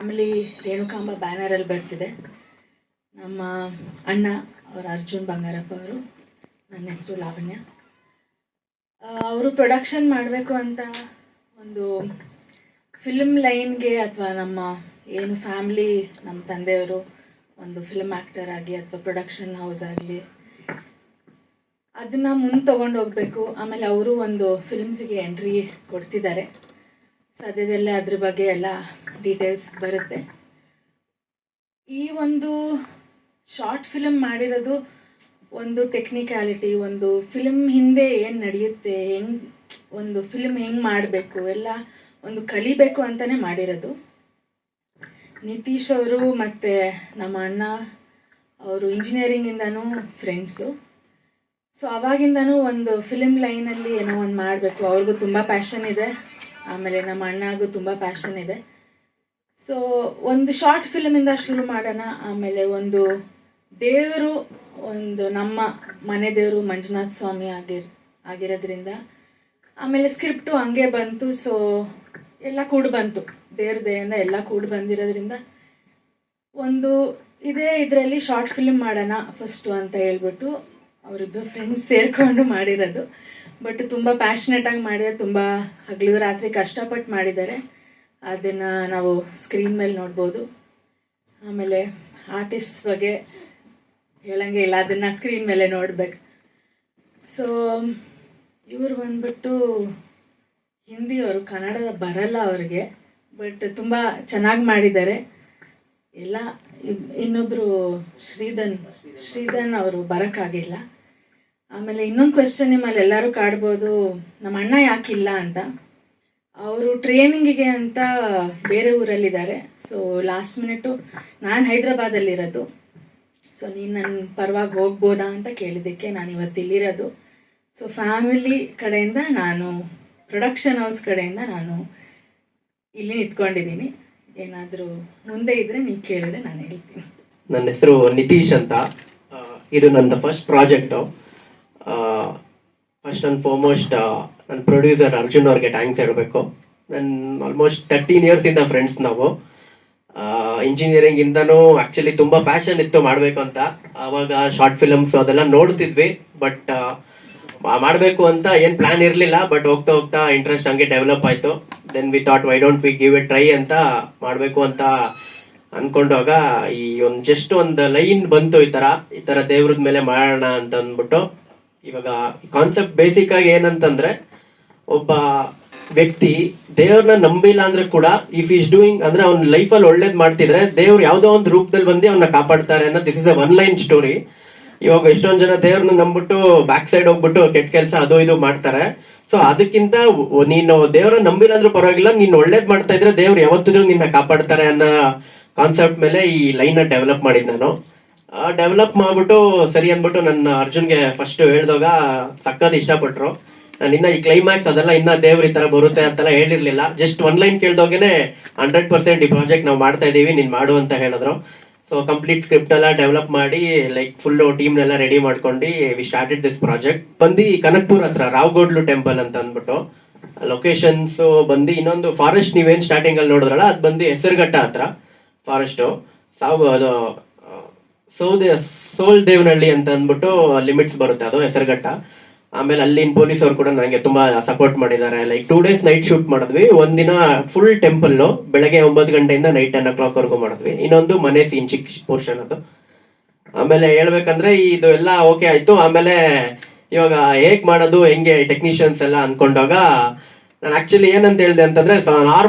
Family Renukamba ಬ್ಯಾನರಲ್ಲಿ ಬರ್ತಿದೆ. ನಮ್ಮ ಅಣ್ಣ ಅವರು ಅರ್ಜುನ್ ಬಂಗಾರಪ್ಪ ಅವರು, ನನ್ನ ಹೆಸರು ಲಾವಣ್ಯ. ಅವರು ಪ್ರೊಡಕ್ಷನ್ ಮಾಡಬೇಕು ಅಂತ ಒಂದು ಫಿಲ್ಮ್ ಲೈನ್ಗೆ ಅಥವಾ ನಮ್ಮ ಏನು ಫ್ಯಾಮ್ಲಿ, ನಮ್ಮ ತಂದೆಯವರು ಒಂದು ಫಿಲ್ಮ್ ಆ್ಯಕ್ಟರ್ ಆಗಿ ಅಥವಾ ಪ್ರೊಡಕ್ಷನ್ ಹೌಸ್ ಆಗಲಿ ಅದನ್ನು ಮುಂದೆ ತೊಗೊಂಡು ಹೋಗಬೇಕು. ಆಮೇಲೆ ಅವರು ಒಂದು ಫಿಲ್ಮ್ಸಿಗೆ ಎಂಟ್ರಿ ಕೊಡ್ತಿದ್ದಾರೆ. ಸದ್ಯದಲ್ಲೇ ಅದ್ರ ಬಗ್ಗೆ ಎಲ್ಲ ಡೀಟೇಲ್ಸ್ ಬರುತ್ತೆ. ಈ ಒಂದು ಶಾರ್ಟ್ ಫಿಲ್ಮ್ ಮಾಡಿರೋದು ಒಂದು ಟೆಕ್ನಿಕ್ಯಾಲಿಟಿ, ಒಂದು ಫಿಲ್ಮ್ ಹಿಂದೆ ಏನು ನಡೆಯುತ್ತೆ, ಒಂದು ಫಿಲ್ಮ್ ಹೆಂಗೆ ಮಾಡಬೇಕು ಎಲ್ಲ ಒಂದು ಕಲಿಬೇಕು ಅಂತಲೇ ಮಾಡಿರೋದು. ನಿತೀಶ್ ಅವರು ಮತ್ತು ನಮ್ಮ ಅಣ್ಣ ಅವರು ಇಂಜಿನಿಯರಿಂಗಿಂದನೂ ಫ್ರೆಂಡ್ಸು. ಸೊ ಅವಾಗಿಂದನೂ ಒಂದು ಫಿಲ್ಮ್ ಲೈನಲ್ಲಿ ಏನೋ ಒಂದು ಮಾಡಬೇಕು. ಅವ್ರಿಗೂ ತುಂಬ ಪ್ಯಾಷನ್ ಇದೆ, ಆಮೇಲೆ ನಮ್ಮ ಅಣ್ಣಗೂ ತುಂಬ ಪ್ಯಾಷನ್ ಇದೆ. ಸೊ ಒಂದು ಶಾರ್ಟ್ ಫಿಲ್ಮಿಂದ ಶುರು ಮಾಡೋಣ. ಆಮೇಲೆ ಒಂದು ದೇವರು, ಒಂದು ನಮ್ಮ ಮನೆ ದೇವರು ಮಂಜುನಾಥ ಸ್ವಾಮಿ ಆಗಿರೋದ್ರಿಂದ ಆಮೇಲೆ ಸ್ಕ್ರಿಪ್ಟು ಹಂಗೆ ಬಂತು. ಸೊ ಎಲ್ಲ ಕೂಡ ಬಂತು, ದೇವ್ರ ದಯೆಯಿಂದ ಎಲ್ಲ ಕೂಡ ಬಂದಿರೋದ್ರಿಂದ ಒಂದು ಇದರಲ್ಲಿ ಶಾರ್ಟ್ ಫಿಲ್ಮ್ ಮಾಡೋಣ ಫಸ್ಟು ಅಂತ ಹೇಳ್ಬಿಟ್ಟು ಅವರಿಬ್ಬರು ಫ್ರೆಂಡ್ಸ್ ಸೇರಿಕೊಂಡು ಮಾಡಿರೋದು. ಬಟ್ ತುಂಬ ಪ್ಯಾಷನೇಟಾಗಿ ಮಾಡಿದ್ದಾರೆ, ತುಂಬ ಹಗಲು ರಾತ್ರಿ ಕಷ್ಟಪಟ್ಟು ಮಾಡಿದ್ದಾರೆ. ಅದನ್ನು ನಾವು ಸ್ಕ್ರೀನ್ ಮೇಲೆ ನೋಡ್ಬೋದು. ಆಮೇಲೆ ಆರ್ಟಿಸ್ಟ್ ಬಗ್ಗೆ ಹೇಳಂಗೆ ಇಲ್ಲ, ಅದನ್ನು ಸ್ಕ್ರೀನ್ ಮೇಲೆ ನೋಡ್ಬೇಕು. ಸೊ ಇವರು ಬಂದ್ಬಿಟ್ಟು ಹಿಂದಿಯವರು, ಕನ್ನಡದ ಬರಲ್ಲ ಅವ್ರಿಗೆ, ಬಟ್ ತುಂಬ ಚೆನ್ನಾಗಿ ಮಾಡಿದ್ದಾರೆ ಎಲ್ಲ. ಇನ್ನೊಬ್ಬರು ಶ್ರೀಧನ್ ಅವರು ಬರೋಕ್ಕಾಗಿಲ್ಲ. ಆಮೇಲೆ ಇನ್ನೊಂದು ಕ್ವೆಶ್ಚನ್ ನಿಮ್ಮಲ್ಲಿ ಎಲ್ಲರೂ ಕಾಡ್ಬೋದು, ನಮ್ಮ ಅಣ್ಣ ಯಾಕಿಲ್ಲ ಅಂತ. ಅವರು ಟ್ರೈನಿಂಗಿಗೆ ಅಂತ ಬೇರೆ ಊರಲ್ಲಿದ್ದಾರೆ. ಸೊ ಲಾಸ್ಟ್ ಮಿನಿಟು ನಾನು ಹೈದ್ರಾಬಾದಲ್ಲಿರೋದು. ಸೊ ನೀನು ನನ್ನ ಪರವಾಗಿ ಹೋಗ್ಬೋದಾ ಅಂತ ಕೇಳಿದ್ದಕ್ಕೆ ನಾನು ಇವತ್ತು ಇಲ್ಲಿರೋದು. ಸೊ ಫ್ಯಾಮಿಲಿ ಕಡೆಯಿಂದ ನಾನು, ಪ್ರೊಡಕ್ಷನ್ ಹೌಸ್ ಕಡೆಯಿಂದ ನಾನು ಇಲ್ಲಿ ನಿಂತ್ಕೊಂಡಿದ್ದೀನಿ. ಏನಾದರೂ ಮುಂದೆ ಇದ್ದರೆ ನೀವು ಕೇಳಿದ್ರೆ ನಾನು ಹೇಳ್ತೀನಿ. ನನ್ನ ಹೆಸರು ನಿತೀಶ್ ಅಂತ. ಇದು ನನ್ನ first project. First and foremost ನನ್ನ ಪ್ರೊಡ್ಯೂಸರ್ ಅರ್ಜುನ್ ಅವ್ರಿಗೆ ಥ್ಯಾಂಕ್ಸ್ ಹೇಳಬೇಕು. ನನ್ನ ಆಲ್ಮೋಸ್ಟ್ 13 ಇಯರ್ಸಿಂದ ಫ್ರೆಂಡ್ಸ್ ನಾವು. ಇಂಜಿನಿಯರಿಂಗಿಂದನೂ ಆ್ಯಕ್ಚುಲಿ ತುಂಬ ಪ್ಯಾಷನ್ ಇತ್ತು ಮಾಡಬೇಕು ಅಂತ. ಆವಾಗ ಶಾರ್ಟ್ ಫಿಲಮ್ಸ್ ಅದೆಲ್ಲ ನೋಡ್ತಿದ್ವಿ, ಬಟ್ ಮಾಡಬೇಕು ಅಂತ ಏನು ಪ್ಲ್ಯಾನ್ ಇರಲಿಲ್ಲ. ಬಟ್ ಹೋಗ್ತಾ ಹೋಗ್ತಾ ಇಂಟ್ರೆಸ್ಟ್ ಹಂಗೆ ಡೆವಲಪ್ ಆಯಿತು. Then we thought why don't we give a try ಅಂತ ಮಾಡಬೇಕು ಅಂತ ಅಂದ್ಕೊಂಡಾಗ ಈ ಜಸ್ಟ್ ಒಂದು ಲೈನ್ ಬಂತು, ಈ ಥರ ದೇವ್ರದ ಮೇಲೆ ಮಾಡೋಣ ಅಂತ ಅಂದ್ಬಿಟ್ಟು. ಇವಾಗ ಕಾನ್ಸೆಪ್ಟ್ ಬೇಸಿಕ್ ಆಗಿ ಏನಂತಂದ್ರೆ, ಒಬ್ಬ ವ್ಯಕ್ತಿ ದೇವ್ರನ್ನ ನಂಬಿಲ್ಲ ಅಂದ್ರೆ ಕೂಡ ಇಫ್ ಈಸ್ ಡೂಯಿಂಗ್ ಅಂದ್ರೆ ಅವ್ನ ಲೈಫಲ್ಲಿ ಒಳ್ಳೇದ್ ಮಾಡ್ತಿದ್ರೆ ದೇವ್ರು ಯಾವ್ದೋ ಒಂದು ರೂಪದಲ್ಲಿ ಬಂದು ಅವನ್ನ ಕಾಪಾಡ್ತಾರೆ ಅನ್ನೋ this is a one line story. ಇವಾಗ ಎಷ್ಟೊಂದ್ ಜನ ದೇವ್ರನ್ನ ನಂಬಿಟ್ಟು ಬ್ಯಾಕ್ ಸೈಡ್ ಹೋಗ್ಬಿಟ್ಟು ಕೆಟ್ಟ ಕೆಲಸ ಅದು ಇದು ಮಾಡ್ತಾರೆ. ಸೊ ಅದಕ್ಕಿಂತ ನೀನು ದೇವ್ರ ನಂಬಿಲ್ಲ ಅಂದ್ರೂ ಪರವಾಗಿಲ್ಲ, ನೀನ್ ಒಳ್ಳೇದ್ ಮಾಡ್ತಾ ಇದ್ರೆ ದೇವ್ರು ಯಾವತ್ತೂ ನಿನ್ನ ಕಾಪಾಡ್ತಾರೆ ಅನ್ನೋ ಕಾನ್ಸೆಪ್ಟ್ ಮೇಲೆ ಈ ಲೈನ್ ಡೆವಲಪ್ ಮಾಡಿದ್ ನಾನು. ಡೆವಲಪ್ ಮಾಡ್ಬಿಟ್ಟು ಸರಿ ಅಂದ್ಬಿಟ್ಟು ನನ್ನ ಅರ್ಜುನ್ಗೆ ಫಸ್ಟ್ ಹೇಳ್ದಾಗ ಸಕ್ಕತ್ ಇಷ್ಟಪಟ್ರು. ನಾನು ಇನ್ನ ಈ ಕ್ಲೈಮ್ಯಾಕ್ಸ್ ಅದೆಲ್ಲ ಇನ್ನ ದೇವ್ರ ಈ ತರ ಬರುತ್ತೆ ಅಂತೆಲ್ಲ ಹೇಳಿರ್ಲಿಲ್ಲ. ಜಸ್ಟ್ ಒನ್ ಲೈನ್ ಕೇಳ್ದೋಗೆನೆ 100% ಈ ಪ್ರಾಜೆಕ್ಟ್ ನಾವು ಮಾಡ್ತಾ ಇದೀವಿ, ನೀನ್ ಮಾಡು ಅಂತ ಹೇಳಿದ್ರು. ಸೊ ಕಂಪ್ಲೀಟ್ ಸ್ಕ್ರಿಪ್ಟ್ ಎಲ್ಲ ಡೆವಲಪ್ ಮಾಡಿ ಲೈಕ್ ಫುಲ್ ಟೀಮ್ನೆಲ್ಲ ರೆಡಿ ಮಾಡ್ಕೊಂಡು ವಿ ಸ್ಟಾರ್ಟೆಡ್ ದಿಸ್ ಪ್ರಾಜೆಕ್ಟ್. ಬಂದು ಕನಕ್ಪುರ್ ಹತ್ರ ರಾವ್ಗೋಡ್ಲು ಟೆಂಪಲ್ ಅಂತ ಅಂದ್ಬಿಟ್ಟು ಲೊಕೇಶನ್ಸ್ ಬಂದು ಇನ್ನೊಂದು ಫಾರೆಸ್ಟ್, ನೀವೇನ್ ಸ್ಟಾರ್ಟಿಂಗ್ ಅಲ್ಲಿ ನೋಡಿದ್ರಲ್ಲ ಅದು ಬಂದು ಹೆಸರುಘಟ್ಟ ಹತ್ರ ಫಾರೆಸ್ಟ್, ಅದು ಸೋಲ್ ದೇವನಹಳ್ಳಿ ಅಂತ ಅಂದ್ಬಿಟ್ಟು ಲಿಮಿಟ್ಸ್ ಬರುತ್ತೆ, ಅದು ಹೆಸರುಘಟ್ಟ. ಆಮೇಲೆ ಅಲ್ಲಿನ ಪೊಲೀಸ್ ಅವರು ಕೂಡ ನನಗೆ ತುಂಬಾ ಸಪೋರ್ಟ್ ಮಾಡಿದ್ದಾರೆ. ಲೈಕ್ 2 days ನೈಟ್ ಶೂಟ್ ಮಾಡಿದ್ವಿ. ಒಂದಿನ ಫುಲ್ ಟೆಂಪಲ್ ಬೆಳಗ್ಗೆ 9 ಗಂಟೆಯಿಂದ ನೈಟ್ 10 o'clock ವರೆಗೂ ಮಾಡಿದ್ವಿ. ಇನ್ನೊಂದು ಮನೆ ಸೀನ್ ಚಿಕ್ಕ ಪೋರ್ಷನ್ ಅದು. ಆಮೇಲೆ ಹೇಳ್ಬೇಕಂದ್ರೆ ಇದು ಎಲ್ಲ ಓಕೆ ಆಯ್ತು. ಆಮೇಲೆ ಇವಾಗ ಹೇಗ್ ಮಾಡೋದು, ಹೆಂಗೆ ಟೆಕ್ನಿಷಿಯನ್ಸ್ ಎಲ್ಲ ಅನ್ಕೊಂಡಾಗ ನಾನು ಆಕ್ಚುಲಿ ಏನಂತ ಹೇಳಿದೆ ಅಂತಂದ್ರೆ,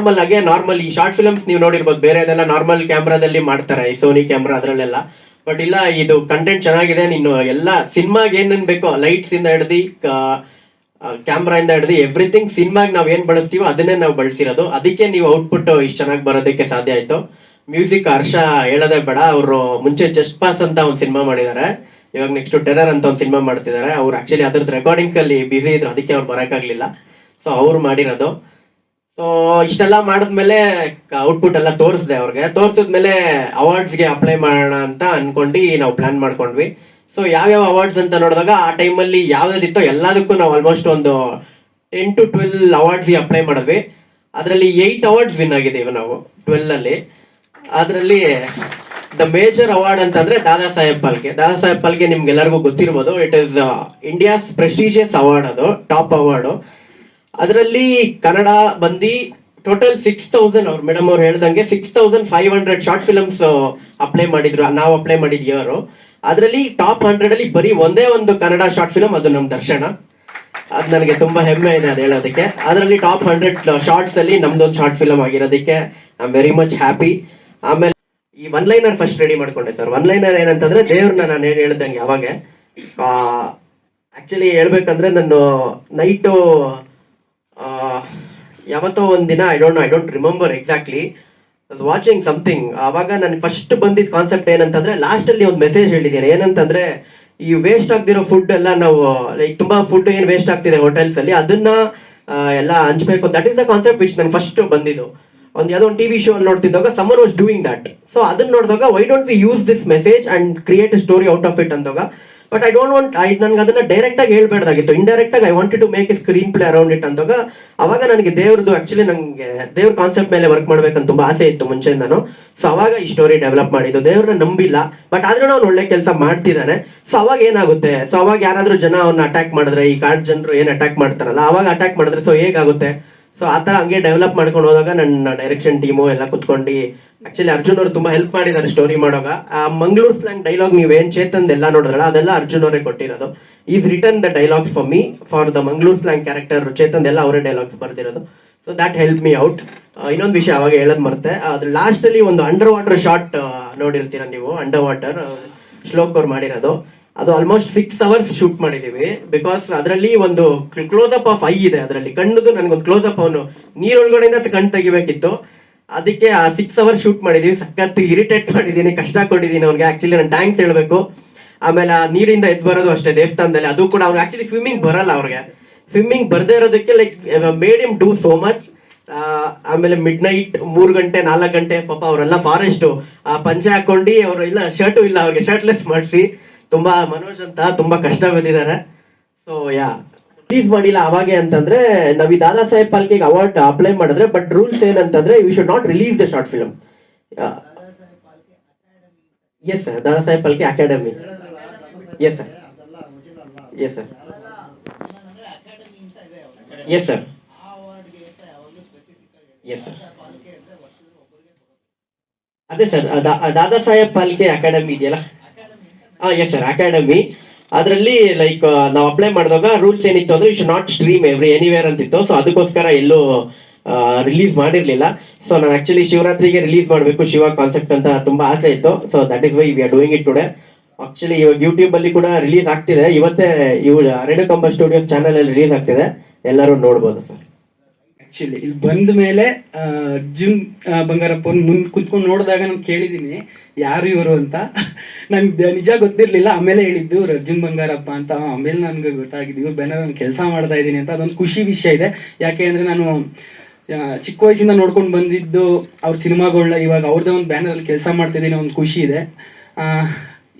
ನಾರ್ಮಲ್ ಈ ಶಾರ್ಟ್ ಫಿಲ್ಮ್ಸ್ ನೀವು ನೋಡಿರ್ಬೋದು, ಬೇರೆದೆಲ್ಲ ನಾರ್ಮಲ್ ಕ್ಯಾಮ್ರಾದಲ್ಲಿ ಮಾಡ್ತಾರೆ, ಈ ಸೋನಿ ಕ್ಯಾಮ್ರಾ ಅದ್ರಲ್ಲೆಲ್ಲ. ಬಟ್ ಇಲ್ಲ, ಇದು ಕಂಟೆಂಟ್ ಚೆನ್ನಾಗಿದೆ. ನೀನು ಎಲ್ಲ ಸಿನಿಮಾಗೆ ಏನೇನ್ ಬೇಕೋ ಲೈಟ್ಸ್ ಇಂದ ಹಿಡ್ದು ಕ್ಯಾಮ್ರಾ ಇಂದ ಹಿಡ್ದು ಎವ್ರಿಥಿಂಗ್ ಸಿನಿಮಾಗೆ ನಾವ್ ಏನ್ ಬಳಸ್ತೀವೋ ಅದನ್ನೇ ನಾವು ಬಳಸಿರೋದು. ಅದಕ್ಕೆ ನೀವು ಔಟ್ಪುಟ್ ಇಷ್ಟು ಚೆನ್ನಾಗಿ ಬರೋದಕ್ಕೆ ಸಾಧ್ಯ ಆಯ್ತು. ಮ್ಯೂಸಿಕ್ ಹರ್ಷ ಹೇಳೋದೇ ಬೇಡ, ಅವರು ಮುಂಚೆ ಜಸ್ಟ್ ಪಾಸ್ ಅಂತ ಒಂದು ಸಿನಿಮಾ ಮಾಡಿದ್ದಾರೆ, ಇವಾಗ ನೆಕ್ಸ್ಟ್ ಟೆರರ್ ಅಂತ ಒಂದು ಸಿನಿಮಾ ಮಾಡ್ತಿದ್ದಾರೆ. ಅವ್ರು ಆಕ್ಚುಲಿ ಅದ್ರದ್ದು ರೆಕಾರ್ಡಿಂಗ್ಸ್ ಅಲ್ಲಿ ಬಿಸಿ ಇದ್ರು, ಅದಕ್ಕೆ ಅವ್ರು ಬರೋಕ್ಕಾಗ್ಲಿಲ್ಲ. ಸೊ ಅವ್ರು ಮಾಡಿರೋದು. ಸೊ ಇಷ್ಟೆಲ್ಲ ಮಾಡಿದ್ಮೇಲೆ ಔಟ್ಪುಟ್ ಎಲ್ಲ ತೋರಿಸ್ದೆ ಅವ್ರಿಗೆ. ತೋರಿಸಿದ್ಮೇಲೆ ಅವಾರ್ಡ್ಸ್ಗೆ ಅಪ್ಲೈ ಮಾಡೋಣ ಅಂತ ಅನ್ಕೊಂಡು ನಾವು ಪ್ಲಾನ್ ಮಾಡ್ಕೊಂಡ್ವಿ. ಸೊ ಯಾವ್ಯಾವ ಅವಾರ್ಡ್ಸ್ ಅಂತ ನೋಡಿದಾಗ ಆ ಟೈಮಲ್ಲಿ ಯಾವ್ದಿತ್ತೋ ಎಲ್ಲದಕ್ಕೂ ನಾವು ಆಲ್ಮೋಸ್ಟ್ ಒಂದು 10 to 12 ಅವಾರ್ಡ್ಸ್ಗೆ ಅಪ್ಲೈ ಮಾಡಿದ್ವಿ. ಅದರಲ್ಲಿ 8 ಅವಾರ್ಡ್ಸ್ ವಿನ್ ಆಗಿದ್ದೀವಿ ನಾವು 12 ಅಲ್ಲಿ. ಅದರಲ್ಲಿ ದ ಮೇಜರ್ ಅವಾರ್ಡ್ ಅಂತಂದ್ರೆ ದಾದಾ ಸಾಹೇಬ್ ಫಾಲ್ಕೆ. ದಾದಾ ಸಾಹೇಬ್ ಫಾಲ್ಕೆ ನಿಮ್ಗೆಲ್ಲರಿಗೂ ಗೊತ್ತಿರ್ಬೋದು. It is India's prestigious award, ಅದು ಟಾಪ್ ಅವಾರ್ಡು. ಅದರಲ್ಲಿ ಕನ್ನಡ ಬಂದು ಟೋಟಲ್ 6,000, ಅವ್ರು ಮೇಡಮ್ ಅವ್ರು ಹೇಳ್ದಂಗೆ 6,500 ಶಾರ್ಟ್ ಫಿಲಮ್ಸ್ ಅಪ್ಲೈ ಮಾಡಿದ್ರು. ನಾವು ಅಪ್ಲೈ ಮಾಡಿದ ಇಯರ್ ಅದರಲ್ಲಿ ಟಾಪ್ 100 ಅಲ್ಲಿ ಬರೀ ಒಂದೇ ಒಂದು ಕನ್ನಡ ಶಾರ್ಟ್ ಫಿಲಮ್, ಅದು ನಮ್ಮ ದರ್ಶನ. ಅದು ನನಗೆ ತುಂಬಾ ಹೆಮ್ಮೆ ಇದೆ ಅದು ಹೇಳೋದಕ್ಕೆ. ಅದರಲ್ಲಿ ಟಾಪ್ 100 ಶಾರ್ಟ್ಸ್ ಅಲ್ಲಿ ನಮ್ದೊಂದು ಶಾರ್ಟ್ ಫಿಲಮ್ ಆಗಿರೋದಕ್ಕೆ I am very much happy. ಆಮೇಲೆ ಈ ಒನ್ ಲೈನರ್ ಫಸ್ಟ್ ರೆಡಿ ಮಾಡ್ಕೊಂಡೆ ಸರ್. ಒನ್ ಲೈನರ್ ಏನಂತಂದ್ರೆ ದೇವ್ರನ್ನ ನಾನು ಏನು ಹೇಳ್ದಂಗೆ ಅವಾಗ ಆಕ್ಚುಲಿ ಹೇಳ್ಬೇಕಂದ್ರೆ ನಾನು ನೈಟು ಯಾವತ್ತೋ ಒಂದಿನ I don't remember exactly watching something. ಅವಾಗ ನನಗೆ ಫಸ್ಟ್ ಬಂದಿದ್ದ ಕಾನ್ಸೆಪ್ಟ್ ಏನಂತಂದ್ರೆ ಲಾಸ್ಟ್ ಅಲ್ಲಿ ಒಂದು ಮೆಸೇಜ್ ಹೇಳಿದ್ದೀನಿ. ಏನಂತಂದ್ರೆ ಈ ವೇಸ್ಟ್ ಆಗ್ತಿರೋ ಫುಡ್ ಎಲ್ಲ ನಾವು ಲೈಕ್ ತುಂಬಾ ಫುಡ್ ಏನು ವೇಸ್ಟ್ ಆಗ್ತಿದೆ ಹೋಟೆಲ್ಸ್ ಅಲ್ಲಿ, ಅದನ್ನ ಎಲ್ಲ ಹಂಚ್ಬೇಕು. That is the concept which ನನ್ ಫಸ್ಟ್ ಬಂದಿದ್ದು. ಒಂದು ಯಾವುದೋ ಒಂದು ಟಿವಿ ಶೋ ಅಲ್ಲಿ ನೋಡ್ತಿದ್ದಾಗ someone was doing that. So ಅದನ್ನ ನೋಡಿದಾಗ why don't we use this message and create a story out of it ಅಂದಾಗ, ಬಟ್ ಐ ಡೋಂಟ್ ವಾಂಟ್, ನನ್ಗೆ ಅದನ್ನ ಡೈರೆಕ್ಟ್ ಆಗಿ ಹೇಳ್ಬೇಡ್ದಾಗಿತ್ತು, ಇಂಡೈರೆಕ್ಟ್ ಆಗಿ I wanted to make a screenplay around it ಅಂದಾಗ ಅವಾಗ ನನಗೆ ದೇವ್ರದ್ದು ಆಕ್ಚುಲಿ ನಂಗೆ ದೇವ್ರ ಕಾನ್ಸೆಪ್ಟ್ ಮೇಲೆ ವರ್ಕ್ ಮಾಡ್ಬೇಕಂತ ತುಂಬಾ ಆಸೆ ಇತ್ತು ಮುಂಚೆಯಿಂದಾನು. ಸೊ ಅವಾಗ ಈ ಸ್ಟೋರಿ ಡೆವಲಪ್ ಮಾಡಿದ್ದು. ದೇವ್ರನ್ನ ನಂಬಿಲ್ಲ, ಬಟ್ ಆದ್ರೂ ಅವ್ನು ಒಳ್ಳೆ ಕೆಲಸ ಮಾಡ್ತಿದ್ದಾನೆ. ಸೊ ಅವಾಗ ಏನಾಗುತ್ತೆ, ಸೊ ಅವಾಗ ಯಾರಾದ್ರೂ ಜನ ಅವ್ನ ಅಟ್ಯಾಕ್ ಮಾಡಿದ್ರೆ, ಈ ಕಾರ್ಡ್ ಜನರು ಏನ್ ಅಟ್ಯಾಕ್ ಮಾಡ್ತಾರಲ್ಲ ಅವಾಗ ಅಟ್ಯಾಕ್ ಮಾಡಿದ್ರೆ ಸೊ ಹೇಗಾಗುತ್ತೆ. ಸೊ ಆ ತರ ಹಂಗೆ ಡೆವಲಪ್ ಮಾಡ್ಕೊಂಡು ಹೋದಾಗ ನನ್ನ ಡೈರೆಕ್ಷನ್ ಟೀಮು ಎಲ್ಲ ಕುತ್ಕೊಂಡು ಆಕ್ಚುಲಿ ಅರ್ಜುನ್ ಅವರು ತುಂಬಾ ಹೆಲ್ಪ್ ಮಾಡಿದ್ದಾರೆ ಸ್ಟೋರಿ ಮಾಡುವಾಗ. ಆ ಮಂಗಳೂರು ಸ್ಲ್ಯಾಂಗ್ ಡೈಲಾಗ್ ನೀವೇನ್ ಚೇತನ್ ಎಲ್ಲ ನೋಡಿದ್ರಲ್ಲ ಅದೆಲ್ಲ ಅರ್ಜುನ್ ಅವರೇ ಕೊಟ್ಟಿರೋದು. He's written the dialogues for me for the Mangaluru slang character. Chetan ಎಲ್ಲ ಅವರೇ ಡೈಲಾಗ್ಸ್ ಬರ್ದಿರೋದು. So that help me out. ಇನ್ನೊಂದು ವಿಷಯ ಅವಾಗ ಹೇಳದ್ ಮರ್ತೆ, ಅದ್ರ ಲಾಸ್ಟ್ ಅಲ್ಲಿ ಒಂದು ಅಂಡರ್ ವಾಟರ್ ಶಾಟ್ ನೋಡಿರ್ತೀರ ನೀವು, ಅಂಡರ್ ವಾಟರ್ ಶ್ಲೋಕ್ ಅವ್ರು ಮಾಡಿರೋದು. ಅದು ಆಲ್ಮೋಸ್ಟ್ 6 hours ಶೂಟ್ ಮಾಡಿದೀವಿ. ಬಿಕಾಸ್ ಅದರಲ್ಲಿ ಒಂದು ಕ್ಲೋಸ್ ಅಪ್ ಆಫ್ ಐ ಇದೆ, ಅದರಲ್ಲಿ ಕಣ್ಣದು ನನ್ಗೊಂದು ಕ್ಲೋಸ್ ಅಪ್, ಅವನು ನೀರೊಳಗಡೆಯಿಂದ ಕಣ್ ತೆಗಿಬೇಕಿತ್ತು. ಅದಕ್ಕೆ ಆ 6 hours ಶೂಟ್ ಮಾಡಿದೀವಿ. ಸಖತ್ ಇರಿಟೇಟ್ ಮಾಡಿದೀನಿ, ಕಷ್ಟ ಕೊಟ್ಟಿದ್ದೀನಿ ಅವ್ನಿಗೆ. ಆಕ್ಚುಲಿ ನಾನು ಥ್ಯಾಂಕ್ಸ್ ಹೇಳ್ಬೇಕು. ಆಮೇಲೆ ಆ ನೀರಿಂದ ಎದ್ದು ಬರೋದು ಅಷ್ಟೇ ದೇವಸ್ಥಾನದಲ್ಲಿ, ಅದು ಕೂಡ ಅವ್ರಿಗೆ ಆಕ್ಚುಲಿ ಸ್ವಿಮ್ಮಿಂಗ್ ಬರಲ್ಲ. ಅವ್ರಿಗೆ ಸ್ವಿಮ್ಮಿಂಗ್ ಬರದೇ ಇರೋದಕ್ಕೆ like made him do so much. ಆಮೇಲೆ ಮಿಡ್ ನೈಟ್ 3 ಗಂಟೆ 4 ಗಂಟೆ ಪಾಪ ಅವರೆಲ್ಲ ಫಾರೆಸ್ಟ್ ಪಂಚೆ ಹಾಕೊಂಡು ಅವರು ಇಲ್ಲ ಶರ್ಟು ಇಲ್ಲ ಅವ್ರಿಗೆ ಶರ್ಟ್ಲೆಸ್ ಮಾಡಿಸಿ ತುಂಬಾ ಮನೋಜ್ ಅಂತ ತುಂಬಾ ಕಷ್ಟ ಬಿದ್ದಿದ್ದಾರೆ. ಸೊ ರಿಲೀಸ್ ಮಾಡಿಲ್ಲ ಅವಾಗೆ ಅಂತಂದ್ರೆ ನಾವ್ ಈ ದಾದಾ ಸಾಹೇಬ್ ಫಾಲ್ಕೆ ಅವಾರ್ಡ್ ಅಪ್ಲೈ ಮಾಡಿದ್ರೆ, ಬಟ್ ರೂಲ್ಸ್ ಏನಂತಂದ್ರೆ you should not release the short film. Yes sir, Dada Saheb Phalke academy. Yes sir, yes sir, yes sir, yes sir. ಅದೇ ಸರ್, ದಾದಾ ಸಾಹೇಬ್ ಫಾಲ್ಕೆ ಅಕಾಡೆಮಿ ಇದೆಯಲ್ಲ, ಎಸ್ ಸರ್, ಅಕಾಡೆಮಿ. ಅದರಲ್ಲಿ ಲೈಕ್ ನಾವು ಅಪ್ಲೈ ಮಾಡಿದಾಗ ರೂಲ್ಸ್ ಏನಿತ್ತು ಅಂದ್ರೆ you should not stream anywhere ಅಂತಿತ್ತು. So ಅದಕ್ಕೋಸ್ಕರ ಎಲ್ಲೂ ರಿಲೀಸ್ ಮಾಡಿರ್ಲಿಲ್ಲ. ಸೊ ನಾನು ಆಕ್ಚುಲಿ ಶಿವರಾತ್ರಿಗೆ ರಿಲೀಸ್ ಮಾಡಬೇಕು ಶಿವ ಕಾನ್ಸೆಪ್ಟ್ ಅಂತ ತುಂಬಾ ಆಸೆ ಇತ್ತು. So that is why we are doing it today. Actually ಇವಾಗ ಯೂಟ್ಯೂಬ್ ಅಲ್ಲಿ ಕೂಡ ರಿಲೀಸ್ ಆಗ್ತಿದೆ. ಇವತ್ತೇ ರೇಣುಕಂಬ ಸ್ಟುಡಿಯೋಸ್ ಚಾನಲ್ ಅಲ್ಲಿ ರಿಲೀಸ್ ಆಗ್ತಿದೆ, ಎಲ್ಲರೂ ನೋಡ್ಬೋದು ಸರ್. ಆಕ್ಚುಲಿ ಇಲ್ಲಿ ಬಂದ ಮೇಲೆ ಅರ್ಜುನ್ ಬಂಗಾರಪ್ಪ ಮುಂದೆ ಕುತ್ಕೊಂಡು ನೋಡಿದಾಗ ನಾನು ಕೇಳಿದ್ದೀನಿ ಯಾರು ಇವರು ಅಂತ. ನನ್ಗೆ ನಿಜ ಗೊತ್ತಿರ್ಲಿಲ್ಲ, ಆಮೇಲೆ ಹೇಳಿದ್ದು ಅರ್ಜುನ್ ಬಂಗಾರಪ್ಪ ಅಂತ. ಆಮೇಲೆ ನನ್ಗೆ ಗೊತ್ತಾಗಿದ್ದು ಇವ್ರು ಬ್ಯಾನರ್ ನಾನು ಕೆಲಸ ಮಾಡ್ತಾ ಇದ್ದೀನಿ ಅಂತ. ಅದೊಂದು ಖುಷಿ ವಿಷಯ ಇದೆ. ಯಾಕೆ ಅಂದ್ರೆ ನಾನು ಚಿಕ್ಕ ವಯಸ್ಸಿಂದ ನೋಡ್ಕೊಂಡು ಬಂದಿದ್ದು ಅವ್ರ ಸಿನಿಮಾಗಳನ್ನ, ಇವಾಗ ಅವ್ರದ್ದೇ ಒಂದು ಬ್ಯಾನರ್ ಅಲ್ಲಿ ಕೆಲಸ ಮಾಡ್ತಿದ್ದೀನಿ, ಒಂದು ಖುಷಿ ಇದೆ.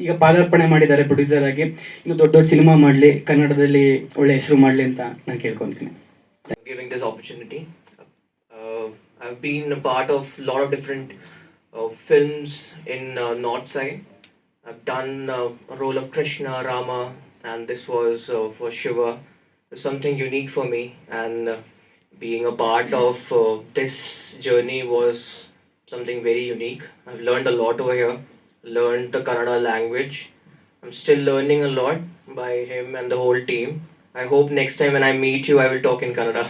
ಈಗ ಪಾದಾರ್ಪಣೆ ಮಾಡಿದ್ದಾರೆ ಪ್ರೊಡ್ಯೂಸರ್ ಆಗಿ. ಇನ್ನು ದೊಡ್ಡ ದೊಡ್ಡ ಸಿನಿಮಾ ಮಾಡಲಿ, ಕನ್ನಡದಲ್ಲಿ ಒಳ್ಳೆ ಹೆಸರು ಮಾಡಲಿ ಅಂತ ನಾನು ಕೇಳ್ಕೊತೀನಿ. Giving this opportunity. I've been a part of a lot of different films in North Side. I've done a role of Krishna, Rama, and this was for Shiva. It's something unique for me, and being a part of this journey was something very unique. I've learned a lot over here, learned the Kannada language. I'm still learning a lot by him and the whole team. I hope next time when I meet you, I will talk in Kannada.